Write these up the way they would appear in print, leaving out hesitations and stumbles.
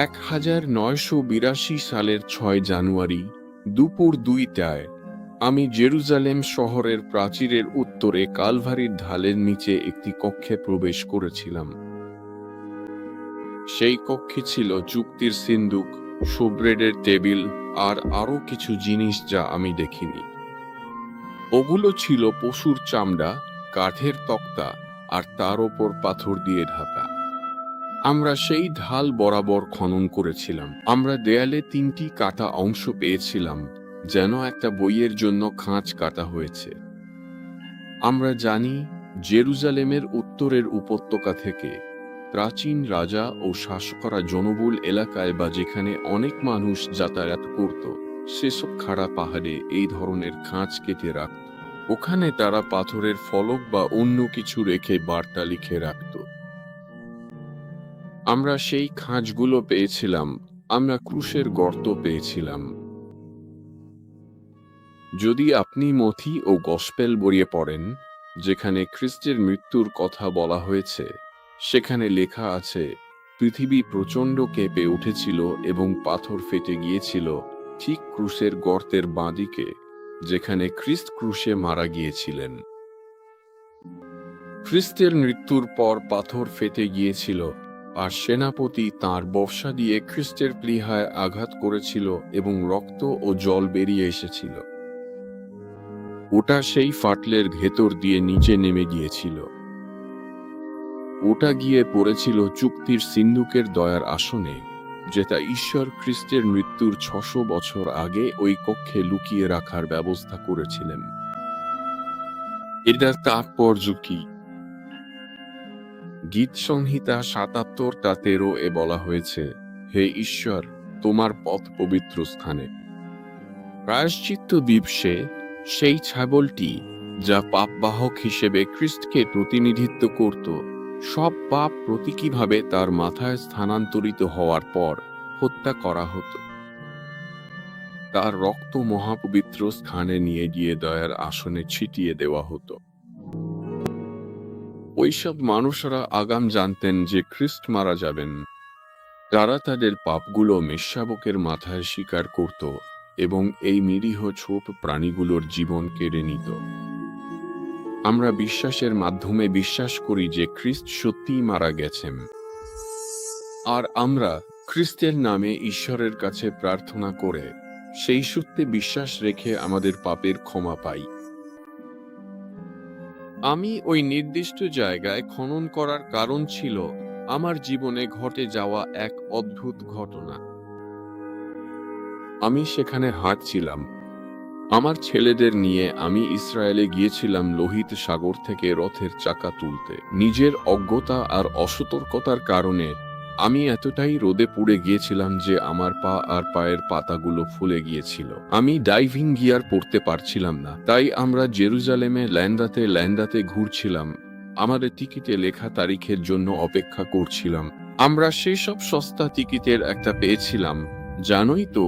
1982 সালের 6 জানুয়ারি দুপুর 2টায় আমি জেরুজালেম শহরের প্রাচীরের উত্তরে কালভারির ঢালের নিচে একটি কক্ষে প্রবেশ করেছিলাম। সেই কক্ষে ছিল চুক্তির সিন্দুক, শোব্রেডের টেবিল আর আরও কিছু জিনিস যা আমি দেখিনি। ওগুলো ছিল পশুর চামড়া, কাঠের তক্তা আর তার ওপর পাথর দিয়ে ঢাকা। আমরা সেই ঢাল বরাবর খনন করেছিলাম। আমরা দেয়ালে 3টি কাটা অংশ পেয়েছিলাম, যেন একটা বইয়ের জন্য খাঁজ কাটা হয়েছে। আমরা জানি জেরুজালেমের উত্তরের উপত্যকা থেকে প্রাচীন রাজা ও শাসকরা জনবহুল এলাকায় বা যেখানে অনেক মানুষ যাতায়াত করত, সেসব খাড়া পাহাড়ে এই ধরনের খাঁজ কেটে রাখত। ওখানে তারা পাথরের ফলক বা অন্য কিছু রেখে বার্তা লিখে রাখত। আমরা সেই খাঁজগুলো পেয়েছিলাম। আমরা ক্রুশের গর্ত পেয়েছিলাম। যদি আপনি মথি ও গসপেল বইয়ে পড়েন, যেখানে খ্রিস্টের মৃত্যুর কথা বলা হয়েছে, সেখানে লেখা আছে পৃথিবী প্রচণ্ড কেঁপে উঠেছিল এবং পাথর ফেটে গিয়েছিল ঠিক ক্রুশের গর্তের বাঁদিকে, যেখানে খ্রিস্ট ক্রুশে মারা গিয়েছিলেন। খ্রিস্টের মৃত্যুর পর পাথর ফেটে গিয়েছিল আর সেনাপতি তাঁর বর্শা দিয়ে খ্রিস্টের প্লীহায় আঘাত করেছিল এবং রক্ত ও জল বেরিয়ে এসেছিল। ওটা সেই ফাটলের ভেতর দিয়ে নিচে নেমে গিয়েছিল। ওটা গিয়ে পড়েছিল চুক্তির সিন্দুকের দয়ার আসনে, যেটা ঈশ্বর খ্রিস্টের মৃত্যুর 600 বছর আগে ওই কক্ষে লুকিয়ে রাখার ব্যবস্থা করেছিলেন। এটার তাৎপর্য কি? গীত সংহিতা 77:13 বলা হয়েছে, হে ঈশ্বর, তোমার পথ পবিত্র স্থানে। প্রায়শ্চিত্ত দিবসে সেই ছাগলটি, যা পাপবাহক হিসেবে খ্রিস্টকে প্রতিনিধিত্ব করত, সব পাপ প্রতীকীভাবে তার মাথায় স্থানান্তরিত হওয়ার পর হত্যা করা হতো। তার রক্ত মহাপবিত্র স্থানে নিয়ে গিয়ে দয়ার আসনে ছিটিয়ে দেওয়া হতো। ওইসব মানুষরা আগাম জানতেন যে খ্রিস্ট মারা যাবেন। তারা তাদের পাপগুলো মেষশাবকের মাথায় স্বীকার করত এবং এই নিরীহ ছোট প্রাণীগুলোর জীবন কেড়ে নিত। আমরা বিশ্বাসের মাধ্যমে বিশ্বাস করি যে খ্রিস্ট সত্যিই মারা গেছেন, আর আমরা খ্রিস্টের নামে ঈশ্বরের কাছে প্রার্থনা করে সেই সত্যে বিশ্বাস রেখে আমাদের পাপের ক্ষমা পাই। আমি ওই নির্দিষ্ট জায়গায় খনন করার কারণ ছিল আমার জীবনে ঘটে যাওয়া এক অদ্ভুত ঘটনা। আমি সেখানে হাঁটছিলাম আমার ছেলেদের নিয়ে। আমি ইসরায়েলে গিয়েছিলাম লোহিত সাগর থেকে রথের চাকা তুলতে। নিজের অজ্ঞতা আর অসতর্কতার কারণে আমি এতটাই রোদে পুড়ে গিয়েছিলাম যে আমার পা আর পায়ের পাতাগুলো ফুলে গিয়েছিল। আমি ডাইভিং গিয়ার পরতে পারছিলাম না। তাই আমরা জেরুজালেমে ল্যান্ডাতে ঘুরছিলাম, আমাদের টিকিটে লেখা তারিখের জন্য অপেক্ষা করছিলাম। আমরা সেসব সস্তা টিকিটের একটা পেয়েছিলাম, জানোই তো,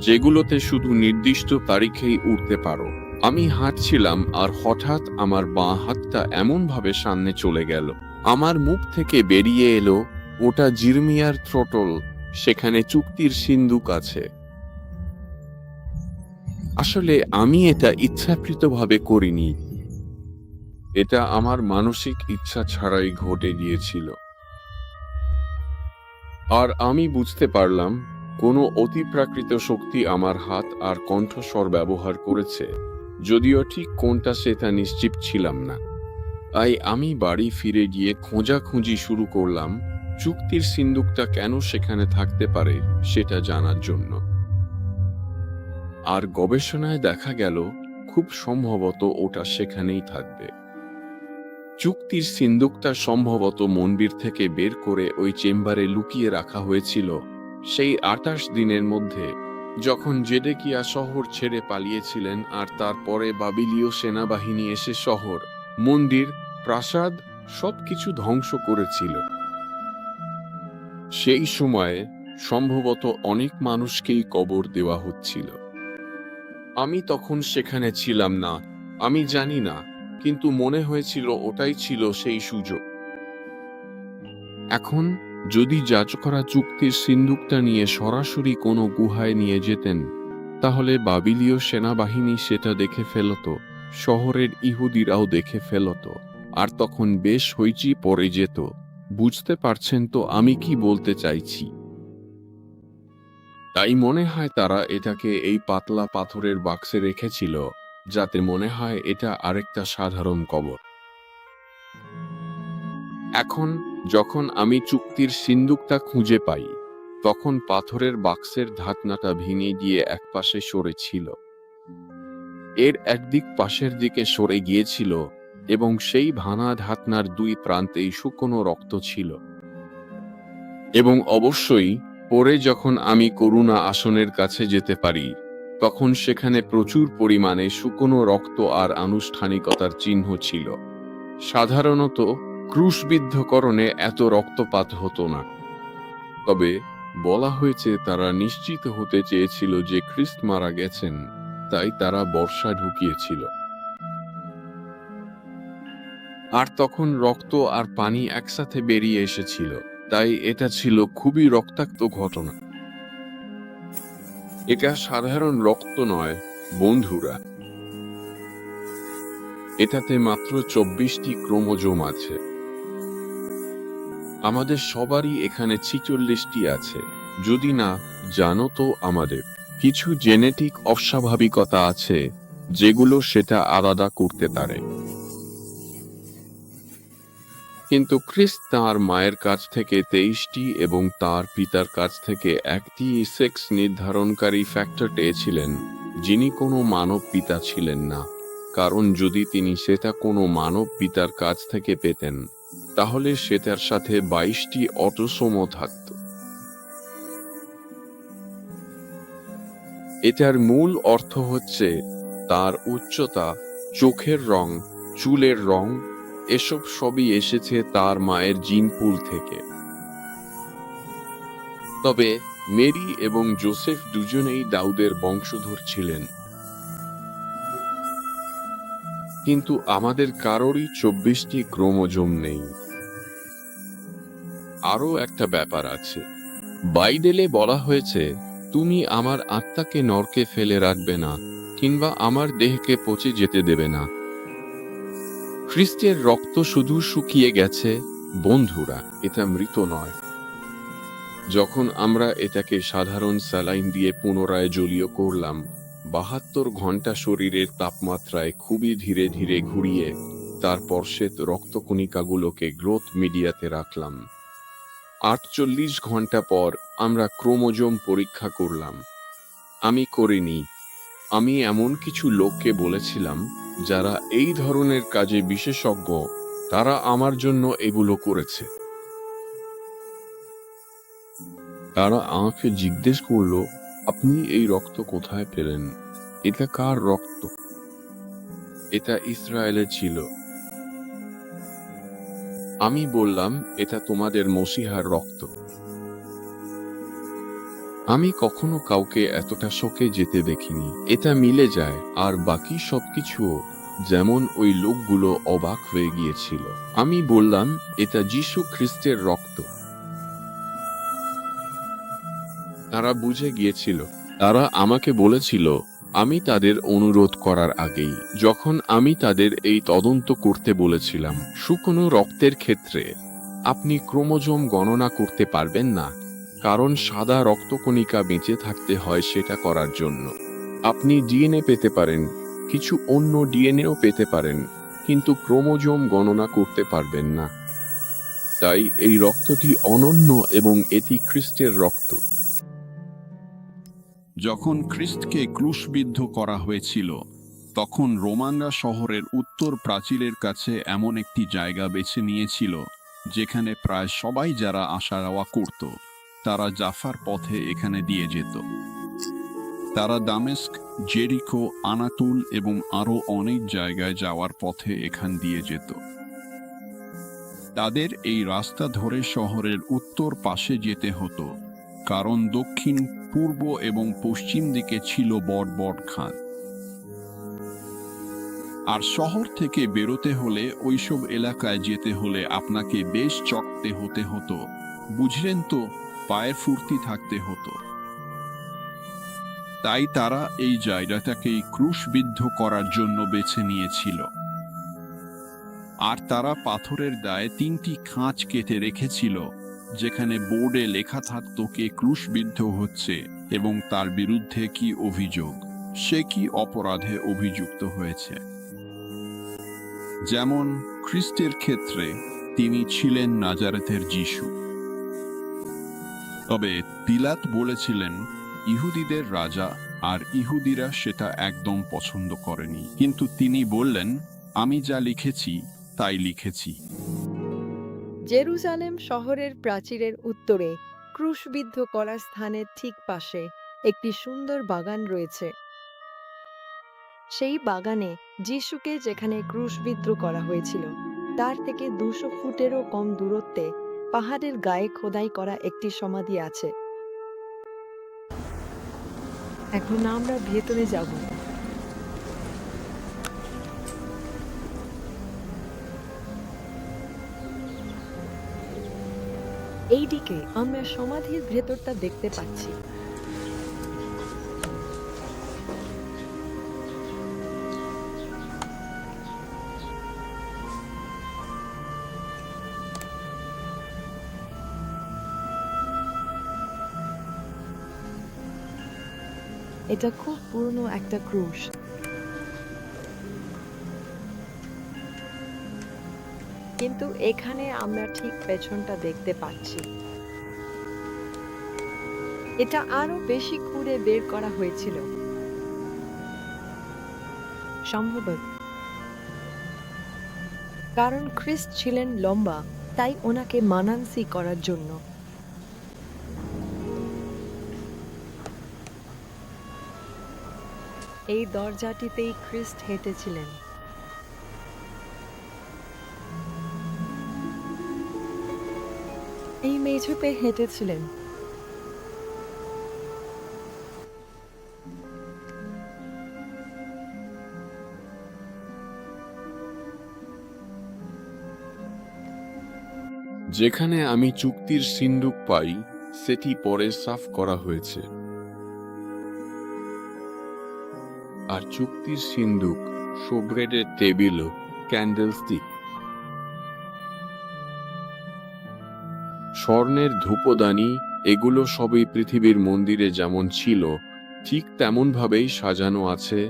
যেগুলোতে শুধু নির্দিষ্ট তারিখেই উঠতে পারো। আমি হাঁটছিলাম আর হঠাৎ আমার বাঁ হাতটা এমনভাবে সামনে চলে গেল, আমার মুখ থেকে বেরিয়ে এলো, ওটা জিরমিয়ার থ্রোটল, সেখানে চুক্তির সিন্দুক আছে। আসলে আমি এটা ইচ্ছাকৃতভাবে করিনি। এটা আমার মানসিক ইচ্ছা ছাড়াই ঘটে গিয়েছিল। আর আমি বুঝতে পারলাম কোনো অতিপ্রাকৃত শক্তি আমার হাত আর কণ্ঠস্বর ব্যবহার করেছে, যদিও ঠিক কোনটা সেটা নিশ্চিত ছিলাম না। তাই আমি বাড়ি ফিরে গিয়ে খোঁজাখুঁজি শুরু করলাম চুক্তির সিন্দুকটা কেন সেখানে থাকতে পারে সেটা জানার জন্য। আর গবেষণায় দেখা গেল খুব সম্ভবত ওটা সেখানেই থাকবে। চুক্তির সিন্দুকটা সম্ভবত মন্দির থেকে বের করে ওই চেম্বারে লুকিয়ে রাখা হয়েছিল সেই 28 দিনের মধ্যে, যখন জেদেকিয়া শহর ছেড়ে পালিয়েছিলেন আর তারপরে বাবিলীয় সেনাবাহিনী এসে শহর, মন্দির, প্রাসাদ সবকিছু ধ্বংস করেছিল। সেই সময়ে সম্ভবত অনেক মানুষকেই কবর দেওয়া হচ্ছিল। আমি তখন সেখানে ছিলাম না, আমি জানি না, কিন্তু মনে হয়েছিল ওটাই ছিল সেই সুযোগ। এখন যদি যাজকরা চুক্তির সিন্দুকটা নিয়ে সরাসরি কোনো গুহায় নিয়ে যেতেন, তাহলে বাবিলীয় সেনাবাহিনী সেটা দেখে ফেলত, শহরের ইহুদিরাও দেখে ফেলত, আর তখন বেশ হইচি পড়ে যেত। বুঝতে পারছেন তো আমি কি বলতে চাইছি? তাই মনে হয় তারা এটাকে এই পাতলা পাথরের বাক্সে রেখেছিল, যাতে মনে হয় এটা আরেকটা সাধারণ কবর। এখন যখন আমি চুক্তির সিন্দুকটা খুঁজে পাই, তখন পাথরের বাক্সের ঢাকনাটা ভেঙে গিয়ে একপাশে সরে ছিল। এর একদিক পাশের দিকে সরে গিয়েছিল এবং সেই ভাঙা ঢাকনার দুই প্রান্তেই শুকনো রক্ত ছিল। এবং অবশ্যই পরে যখন আমি করুণা আসনের কাছে যেতে পারি, তখন সেখানে প্রচুর পরিমাণে শুকনো রক্ত আর আনুষ্ঠানিকতার চিহ্ন ছিল। সাধারণত ক্রুশবিদ্ধকরণে এত রক্তপাত হতো না। তবে বলা হয়েছে তারা নিশ্চিত হতে চেয়েছিল যে খ্রিস্ট মারা গেছেন, তাই তারা বর্ষা ঢুকিয়েছিল। আর তখন রক্ত আর পানি একসাথে বেরিয়ে এসেছিল, তাই এটা ছিল খুবই রক্তাক্ত ঘটনা। এটা সাধারণ রক্ত নয় বন্ধুরা, এটাতে মাত্র 24টি ক্রোমোজোম আছে। আমাদের সবারই এখানে 46টি আছে। যদি না জানো তো, আমাদের কিছু জেনেটিক অস্বাভাবিকতা আছে যেগুলো সেটা আলাদা করতে পারে। কিন্তু খ্রিস্ট তাঁর মায়ের কাছ থেকে 23টি এবং তার পিতার কাছ থেকে একটি সেক্স নির্ধারণকারী ফ্যাক্টর পেয়েছিলেন, যিনি কোনো মানব পিতা ছিলেন না। কারণ যদি তিনি সেটা কোনো মানব পিতার কাছ থেকে পেতেন, তাহলে সেটার সাথে 22টি অটোসোম থাকত। এটার মূল অর্থ হচ্ছে তার উচ্চতা, চোখের রং, চুলের রং, এসব সবই এসেছে তার মায়ের জিন পুল থেকে। তবে মেরি এবং জোসেফ দুজনেই দাউদের বংশধর ছিলেন। কিন্তু আমাদের কারোরই 24টি ক্রোমোজোম নেই। আরও একটা ব্যাপার আছে। বাইবেলে বলা হয়েছে, তুমি আমার আত্মাকে নরকে ফেলে রাখবে না, কিংবা আমার দেহকে পচে যেতে দেবে না। খ্রিস্টের রক্ত শুধু শুকিয়ে গেছে বন্ধুরা, এটা মৃত নয়। যখন আমরা এটাকে সাধারণ স্যালাইন দিয়ে পুনরায় জলীয় করলাম, 72 ঘন্টা শরীরের তাপমাত্রায় খুবই ধীরে ধীরে ঘুরিয়ে, তারপর শ্বেত রক্তকণিকাগুলোকে গ্রোথ মিডিয়াতে রাখলাম। 48 ঘন্টা পর আমরা ক্রোমোজোম পরীক্ষা করলাম। আমি করিনি, আমি এমন কিছু লোককে বলেছিলাম যারা এই ধরনের কাজে বিশেষজ্ঞ, তারা আমার জন্য এগুলো করেছে। তারা আমাকে জিজ্ঞেস করলো, আপনি এই রক্ত কোথায় পেলেন? এটা কার রক্ত? এটা ইসরায়েলের ছিল। আমি বললাম, এটা তোমাদের মসিহার রক্ত। আমি কখনো কাউকে এতটা শোকে যেতে দেখিনি। এটা মিলে যায়, আর বাকি সবকিছুও, যেমন ওই লোকগুলো অবাক হয়ে গিয়েছিল। আমি বললাম, এটা যীশু খ্রিস্টের রক্ত। তারা বুঝে গিয়েছিল। তারা আমাকে বলেছিল, আমি তাদের অনুরোধ করার আগেই, যখন আমি তাদের এই তদন্ত করতে বলেছিলাম, শুকনো রক্তের ক্ষেত্রে আপনি ক্রোমোজোম গণনা করতে পারবেন না, কারণ সাদা রক্তকণিকা বেঁচে থাকতে হয় সেটা করার জন্য। আপনি ডিএনএ পেতে পারেন, কিছু অন্য ডিএনএও পেতে পারেন, কিন্তু ক্রোমোজোম গণনা করতে পারবেন না। তাই এই রক্তটি অনন্য এবং এটি খ্রিস্টের রক্ত। যখন খ্রিস্টকে ক্রুশবিদ্ধ করা হয়েছিল, তখন রোমানরা শহরের উত্তর প্রাচীরের কাছে এমন একটি জায়গা বেছে নিয়েছিল যেখানে প্রায় সবাই যারা আসা যাওয়া করত, তারা জাফার পথে এখানে দিয়ে যেত। তারা দামেস্ক, জেরিকো, আনাতুল এবং আরও অনেক জায়গায় যাওয়ার পথে এখান দিয়ে যেত। তাদের এই রাস্তা ধরে শহরের উত্তর পাশে যেতে হতো, কারণ দক্ষিণ, পূর্ব এবং পশ্চিম দিকে ছিল বড় বড় খাদ। আর শহর থেকে বেরোতে হলে ওইসব এলাকায় যেতে হলে আপনাকে বেশ চকতে হতে হতো, বুঝলেন তো, পায়ের ফুর্তি থাকতে হতো। তাই তারা এই জায়গাটাকেই ক্রুশবিদ্ধ করার জন্য বেছে নিয়েছিল। আর তারা পাথরের দায়ে 3টি খাঁজ কেটে রেখেছিল, যেখানে বোর্ডে লেখা থাকতো কে ক্রুশবিদ্ধ হচ্ছে এবং তার বিরুদ্ধে কি অভিযোগ, সে কি অপরাধে অভিযুক্ত হয়েছে। যেমন খ্রিস্টের ক্ষেত্রে তিনি ছিলেন নাজারেথের যিশু। তবে পিলাত বলেছিলেন ইহুদিদের রাজা, আর ইহুদিরা সেটা একদম পছন্দ করেনি। কিন্তু তিনি বললেন, আমি যা লিখেছি তাই লিখেছি। জেরুজালেম শহরের প্রাচীরের উত্তরে ক্রুশবিদ্ধ করা স্থানের ঠিক পাশে একটি সুন্দর বাগান রয়েছে। সেই বাগানে যিশুকে যেখানে ক্রুশবিদ্ধ করা হয়েছিল তার থেকে 200 ফুটেরও কম দূরত্বে পাহাড়ের গায়ে খোদাই করা একটি সমাধি আছে। এখন আমরা ভেতরে যাব। এইদিকে আমরা সমাধির ভেতরটা দেখতে পাচ্ছি। এটা খুব পুরনো একটা ক্রুশ। কিন্তু এখানে আমরা ঠিক পেছনটা দেখতে পাচ্ছি। এটা আরো বেশি খুঁড়ে বের করা হয়েছিল সম্ভবত, কারণ খ্রিস্ট ছিলেন লম্বা, তাই ওনাকে মানানসি করার জন্য। এই দরজাটিতেই খ্রিস্ট হেঁটেছিলেন। এই মেঝেতে হেঁটেছিলেন। যেখানে আমি চুক্তির সিন্দুক পাই সেটি পরে সাফ করা হয়েছে। আর চুক্তির সিন্দুক, শোব্রেডের টেবিল, ক্যান্ডেলস্টিক, স্বর্ণের ধূপদানি, এগুলো সবই পৃথিবীর মন্দিরে যেমন ছিল ঠিক তেমন ভাবেই সাজানো আছে।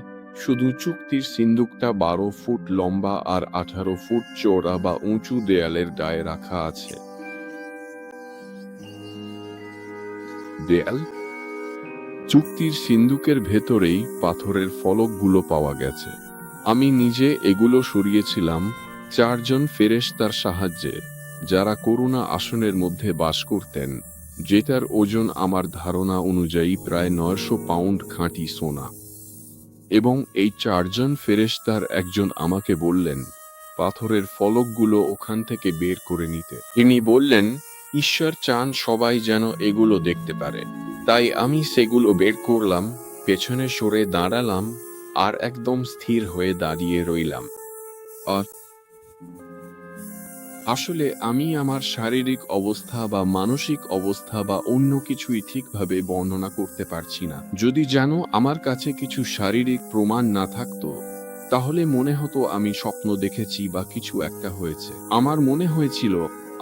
শুধু চুক্তির সিন্দুকটা 12 ফুট লম্বা আর 18 ফুট চওড়া বা উঁচু দেয়ালের গায়ে রাখা আছে। দেয়াল চুক্তির সিন্দুকের ভেতরেই পাথরের ফলকগুলো পাওয়া গেছে। আমি নিজে এগুলো সরিয়েছিলাম 4 জন ফেরেশতার সাহায্যে, যারা করুণা আসনের মধ্যে বাস করতেন, যেটার ওজন আমার ধারণা অনুযায়ী প্রায় 900 পাউন্ড খাঁটি সোনা। এবং এই 4 জন ফেরেশতার একজন আমাকে বললেন পাথরের ফলকগুলো ওখান থেকে বের করে নিতে। তিনি বললেন ঈশ্বর চান সবাই যেন এগুলো দেখতে পারে। তাই আমি সেগুলো বের করলাম, পেছনে সরে দাঁড়ালাম আর একদম স্থির হয়ে দাঁড়িয়ে রইলাম। আসলে আমি আমার শারীরিক অবস্থা বা মানসিক অবস্থা বা অন্য কিছুই ঠিকভাবে বর্ণনা করতে পারছি না। যদি জানো আমার কাছে কিছু শারীরিক প্রমাণ না থাকতো, তাহলে মনে হতো আমি স্বপ্ন দেখেছি বা কিছু একটা হয়েছে। আমার মনে হয়েছিল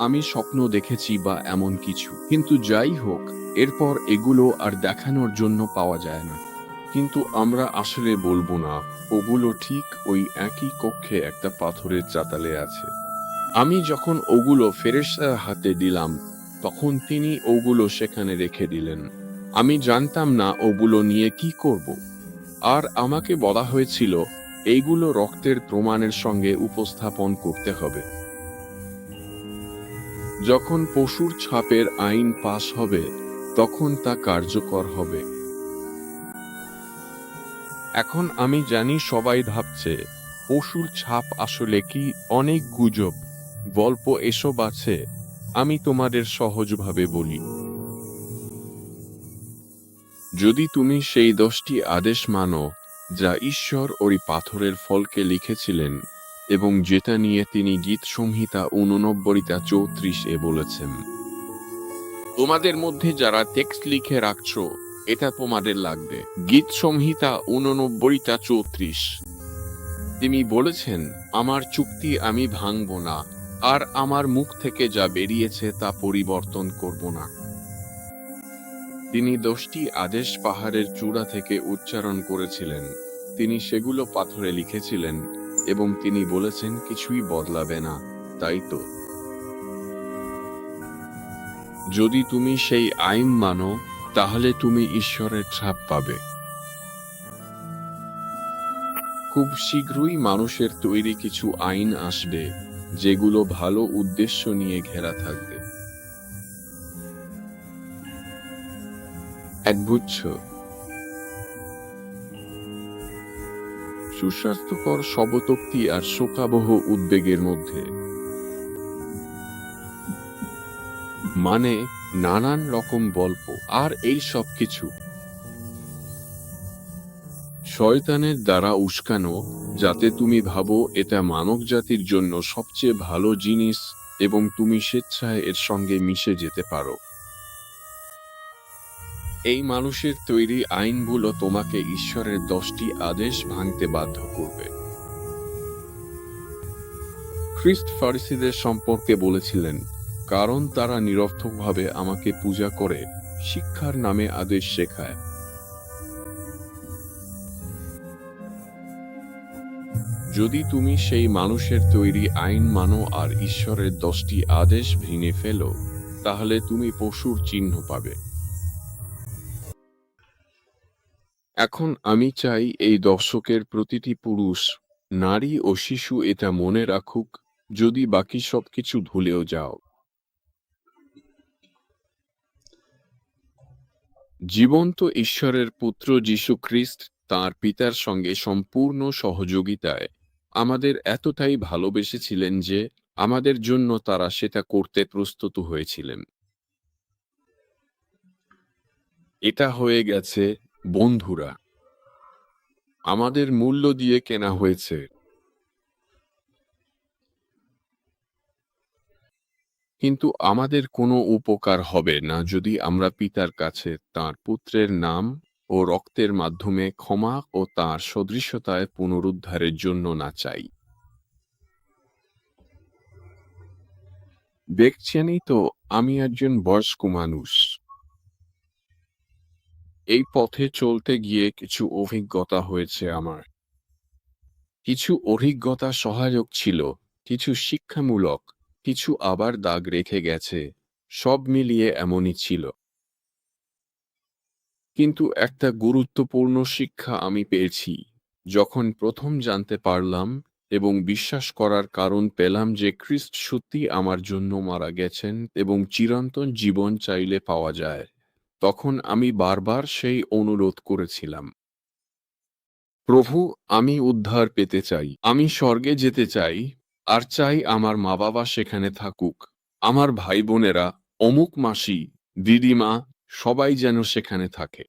আমি স্বপ্ন দেখেছি বা এমন কিছু। কিন্তু যাই হোক, এরপর এগুলো আর দেখানোর জন্য পাওয়া যায় না। কিন্তু আমরা আসলে বলবো না, ওগুলো ঠিক ওই একই কক্ষে একটা পাথরের চাতালে আছে। আমি যখন ওগুলো ফেরেশতার হাতে দিলাম, তখন তিনি ওগুলো সেখানে রেখে দিলেন। আমি জানতাম না ওগুলো নিয়ে কি করব। আর আমাকে বলা হয়েছিল এইগুলো রক্তের প্রমাণের সঙ্গে উপস্থাপন করতে হবে। যখন পশুর ছাপের আইন পাস হবে, তখন তা কার্যকর হবে। এখন আমি জানি সবাই ভাবছে পশুর ছাপ আসলে কি, অনেক গুজব গল্প এসব আছে। আমি তোমাদের সহজভাবে বলি, যদি তুমি সেই 10টি আদেশ মানো যা ঈশ্বর ওই পাথরের ফলকে লিখেছিলেন এবং যেটা নিয়ে তিনি গীত সংহিতা 89:34 বলেছেন, তোমাদের মধ্যে যারা টেক্সট লিখে রাখছো, এটা তোমাদের লাগবে। গীত সংহিতা 89:34। তিনি বলেছেন, আমার চুক্তি আমি ভাঙব না, আর আমার মুখ থেকে যা বেরিয়েছে তা পরিবর্তন করব না। তিনি 10টি আদেশ পাহাড়ের চূড়া থেকে উচ্চারণ করেছিলেন। তিনি সেগুলো পাথরে লিখেছিলেন এবং তিনি বলেছেন কিছুই বদলাবে না, তাই তো? যদি তুমি সেই আইন মানো, তাহলে তুমি ঈশ্বরের ছাপ পাবে। খুব শীঘ্রই মানুষের তৈরি কিছু আইন আসবে, যেগুলো ভালো উদ্দেশ্য নিয়ে ঘেরা থাকবে। একগুচ্ছ সুস্বাস্থ্যকর শবতোক্তি আর শোকাবহ উদ্বেগের মধ্যে, মানে নানান রকম গল্প আর এই সব কিছু শয়তানের দ্বারা উস্কানো, যাতে তুমি ভাবো এটা মানবজাতির জন্য সবচেয়ে ভালো জিনিস এবং তুমি স্বেচ্ছায় এর সঙ্গে মিশে যেতে পারো। এই মানুষের তৈরি আইনগুলো তোমাকে ঈশ্বরের 10টি আদেশ ভাঙতে বাধ্য করবে। খ্রিস্ট ফারিসীদের সম্পর্কে বলেছিলেন, কারণ তারা নিরর্থকভাবে আমাকে পূজা করে, শিক্ষার নামে আদেশ শেখায়। যদি তুমি সেই মানুষের তৈরি আইন মানো আর ঈশ্বরের 10টি আদেশ ভেঙে ফেলো, তাহলে তুমি পশুর চিহ্ন পাবে। এখন আমি চাই এই দর্শকের প্রতিটি পুরুষ, নারী ও শিশু এটা মনে রাখুক, যদি বাকি সবকিছু ভুলেও যাও। জীবন্ত ঈশ্বরের পুত্র যীশু খ্রিস্ট তাঁর পিতার সঙ্গে সম্পূর্ণ সহযোগিতায় আমাদের এতটাই ভালোবেসেছিলেন যে আমাদের জন্য তারা সেটা করতে প্রস্তুত হয়েছিলেন। এটা হয়ে গেছে, বন্ধুরা, আমাদের মূল্য দিয়ে কেনা হয়েছে। কিন্তু আমাদের কোনো উপকার হবে না যদি আমরা পিতার কাছে তাঁর পুত্রের নাম ও রক্তের মাধ্যমে ক্ষমা ও তাঁর সদৃশতায় পুনরুদ্ধারের জন্য না চাই। দেখছেনই তো, আমি একজন বয়স্ক মানুষ। এই পথে চলতে গিয়ে কিছু অভিজ্ঞতা হয়েছে আমার। কিছু অভিজ্ঞতা সহায়ক ছিল, কিছু শিক্ষামূলক, কিছু আবার দাগ রেখে গেছে। সব মিলিয়ে এমনই ছিল। কিন্তু একটা গুরুত্বপূর্ণ শিক্ষা আমি পেয়েছি, যখন প্রথম জানতে পারলাম এবং বিশ্বাস করার কারণ পেলাম যে খ্রিস্ট সত্যি আমার জন্য মারা গেছেন এবং চিরন্তন জীবন চাইলে পাওয়া যায়। তখন আমি বারবার সেই অনুরোধ করেছিলাম, প্রভু, আমি উদ্ধার পেতে চাই, আমি স্বর্গে যেতে চাই, আর চাই আমার মা বাবা সেখানে থাকুক, আমার ভাই বোনেরা, অমুক মাসি, দিদিমা, সবাই যেন সেখানে থাকে।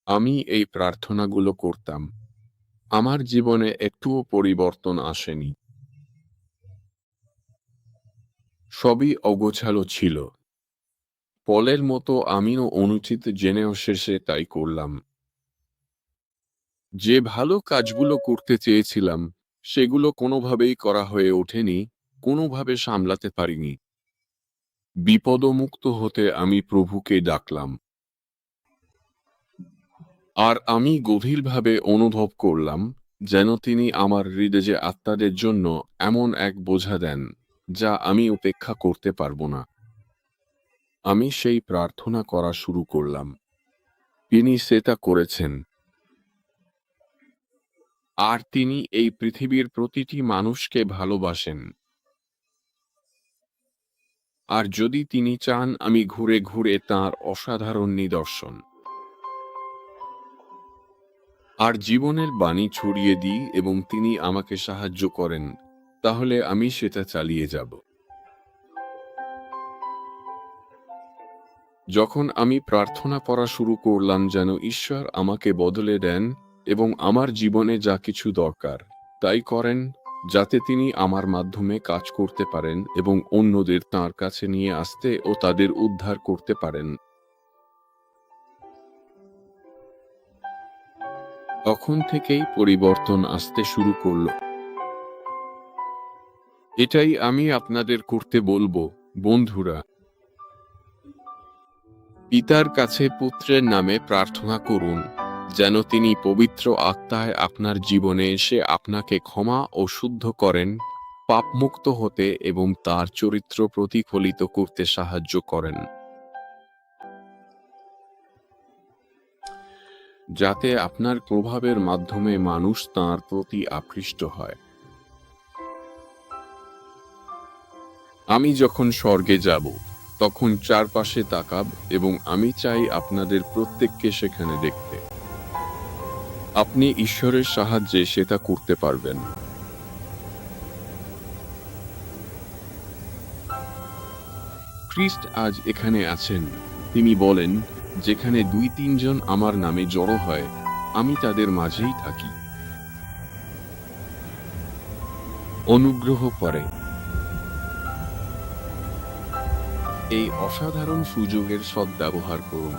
আমি এই প্রার্থনাগুলো করতাম। আমার জীবনে একটুও পরিবর্তন আসেনি। সবই অগোছালো ছিল। পলের মতো আমিও অনুচিত জেনেও শেষে তাই করলাম। যে ভালো কাজগুলো করতে চেয়েছিলাম, সেগুলো কোনোভাবেই করা হয়ে ওঠেনি, কোনোভাবে সামলাতে পারিনি। বিপদমুক্ত হতে আমি প্রভুকে ডাকলাম। আর আমি গভীরভাবে অনুভব করলাম, যেন তিনি আমার হৃদয়ে আত্মাদের জন্য এমন এক বোঝা দেন, যা আমি উপেক্ষা করতে পারবো না। আমি সেই প্রার্থনা করা শুরু করলাম। তিনি সেটা করেছেন। আর তিনি এই পৃথিবীর প্রতিটি মানুষকে ভালোবাসেন। আর যদি তিনি চান আমি ঘুরে ঘুরে তাঁর অসাধারণ নিদর্শন আর জীবনের বাণী ছড়িয়ে দিই এবং তিনি আমাকে সাহায্য করেন, তাহলে আমি সেটা চালিয়ে যাব। যখন আমি প্রার্থনা করা শুরু করলাম যেন ঈশ্বর আমাকে বদলে দেন এবং আমার জীবনে যা কিছু দরকার তাই করেন, যাতে তিনি আমার মাধ্যমে কাজ করতে পারেন এবং অন্যদের তাঁর কাছে নিয়ে আসতে ও তাদের উদ্ধার করতে পারেন। তখন থেকেই পরিবর্তন আসতে শুরু করল। এটাই আমি আপনাদের করতে বলবো, বন্ধুরা। পিতার কাছে পুত্রের নামে প্রার্থনা করুন, যেন তিনি পবিত্র আত্মায় আপনার জীবনে এসে আপনাকে ক্ষমা ও শুদ্ধ করেন, পাপমুক্ত হতে এবং তার চরিত্র প্রতিফলিত করতে সাহায্য করেন, যাতে আপনার প্রভাবের মাধ্যমে মানুষ তাঁর প্রতি আকৃষ্ট হয়। আমি যখন স্বর্গে যাব, তখন চারপাশে তাকাব এবং আমি চাই আপনাদের প্রত্যেককে সেখানে দেখতে। আপনি ঈশ্বরের সাহায্যে সেটা করতে পারবেন। খ্রিস্ট আজ এখানে আছেন। তিনি বলেন, যেখানে 2-3 জন আমার নামে জড়ো হয়, আমি তাদের মাঝেই থাকি। অনুগ্রহ করে এই অসাধারণ সুযোগের সদ্ব্যবহার করুন।